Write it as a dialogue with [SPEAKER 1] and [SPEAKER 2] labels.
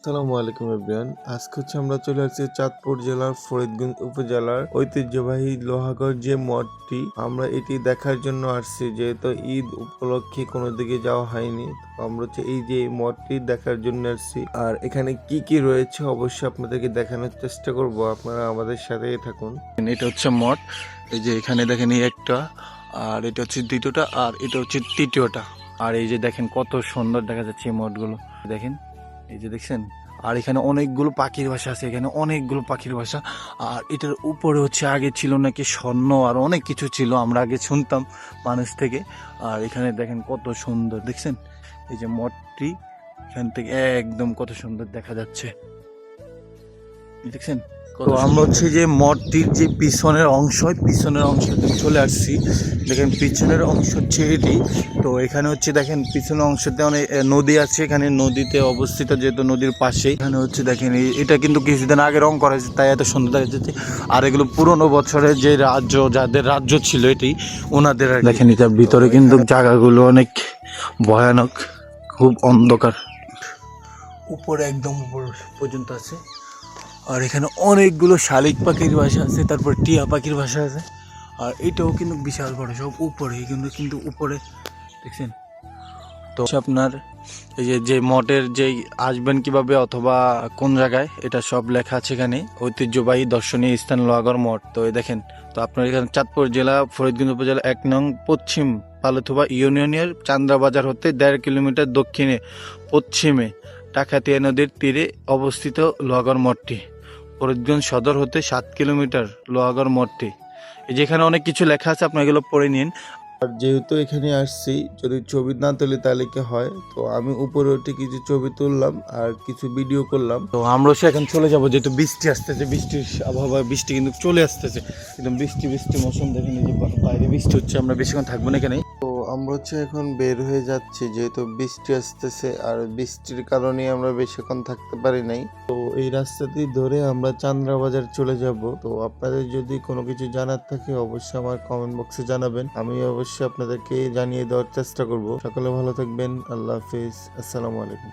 [SPEAKER 1] আসসালামু আলাইকুম এভরিওয়ান। আজকে আমরা চলে আসছি চাঁদপুর জেলার ফরিদগঞ্জ উপজেলার ঐতিহ্যবাহী লোহাগড় যে মঠটি, আমরা এটি দেখার জন্য আসছি। যেহেতু ঈদ উপলক্ষে কোনো দিকে যাওয়া হয়নি, তো আমরা এই যে মঠটি দেখার জন্য আসছি। আর এখানে কি কি রয়েছে অবশ্যই আপনাদেরকে দেখানোর চেষ্টা করব, আপনারা আমাদের সাথেই থাকুন।
[SPEAKER 2] এটা হচ্ছে মঠ। এই যে এখানে দেখেন এই একটা, আর এটা হচ্ছে দ্বিতীয়টা, আর এটা হচ্ছে তৃতীয়টা। আর এই যে দেখেন কত সুন্দর দেখা যাচ্ছে এই মঠগুলো, দেখেন এই যে দেখছেন। আর এখানে অনেকগুলো পাখির বাসা আছে, এখানে অনেকগুলো পাখির বাসা। আর এটার উপরে হচ্ছে আগে ছিল নাকি স্বর্ণ, আর অনেক কিছু ছিল, আমরা আগে শুনতাম মানুষ থেকে। আর এখানে দেখেন কত সুন্দর দেখছেন, এই যে মঠটি এখান থেকে একদম কত সুন্দর দেখা যাচ্ছে, দেখছেন। তো আমরা হচ্ছে যে মঠটির যে পিছনের অংশতে চলে আসছি। দেখেন পিছনের অংশ হচ্ছে এটি। তো এখানে হচ্ছে দেখেন পিছনের অংশতে অনেক নদী আছে, এখানে নদীতে অবস্থিত, যেহেতু নদীর পাশেই। এখানে হচ্ছে দেখেন এটা কিন্তু কিছুদিন আগে রং করা হয়েছে, তাই এত সুন্দর দেখা যাচ্ছে। আর এগুলো পুরনো বছরের যে রাজ্য, যাদের রাজ্য ছিল এটি, ওনাদের। দেখেন এটার ভিতরে কিন্তু জায়গাগুলো অনেক ভয়ানক, খুব অন্ধকার, উপরে একদম উপর পর্যন্ত আছে। আর এখানে অনেকগুলো শালিক পাখির বাসা আছে, তারপর টিয়া পাখির বাসা আছে। আর এটাও কিন্তু বিশাল বড়, সব উপরে, কিন্তু উপরে দেখছেন। তো আপনার এই যে মঠের যেই আসবেন কিভাবে অথবা কোন জায়গায়, এটা সব লেখা আছে এখানে। ঐতিহ্যবাহী দর্শনীয় স্থান লোহাগড় মঠ। তো এই দেখেন, তো আপনার এখানে চাঁদপুর জেলা ফরিদগঞ্জ উপজেলা ১ নং পশ্চিম পালুথুবা ইউনিয়নের চান্দ্রাবাজার হতে ১.৫ কিলোমিটার দক্ষিণে পশ্চিমে টাকাতিয়া নদীর তীরে অবস্থিত লোহাগড় মঠটি। ফরিদগঞ্জ সদর হতে ৭ কিলোমিটার লোহাগড় মঠটি। এই যেখানে অনেক কিছু লেখা আছে, আপনার এগুলো পড়ে নিন।
[SPEAKER 1] আর যেহেতু এখানে আসছি, যদি ছবি না তুলি তাহলে কি হয়, তো আমি উপরে উঠে কিছু ছবি তুললাম আর কিছু ভিডিও করলাম।
[SPEAKER 2] তো আমরা এখন চলে যাবো, যেহেতু বৃষ্টি আসতেছে, বৃষ্টির আবহাওয়া, বৃষ্টি কিন্তু চলে আসতেছে, একদম বৃষ্টি মৌসুম। দেখেন এই যে বাইরে বৃষ্টি হচ্ছে, আমরা বেশিক্ষণ থাকবো না এখানে।
[SPEAKER 1] তো আমরা এখন বের হয়ে যাচ্ছি, যেহেতু বৃষ্টি আসতেছে, আর বৃষ্টির কারণে আমরা বেশিক্ষণ থাকতে পারি নাই। তো এই রাস্তাটি ধরে আমরা চান্দ্রাবাজার চলে যাব। তো আপনাদের যদি কোনো কিছু জানার থাকে অবশ্যই আমার কমেন্ট বক্সে জানাবেন, আমি অবশ্যই আপনাদেরকে জানিয়ে দেওয়ার চেষ্টা করব। সকলে ভালো থাকবেন, আল্লাহ হাফিজ, আসসালামু আলাইকুম।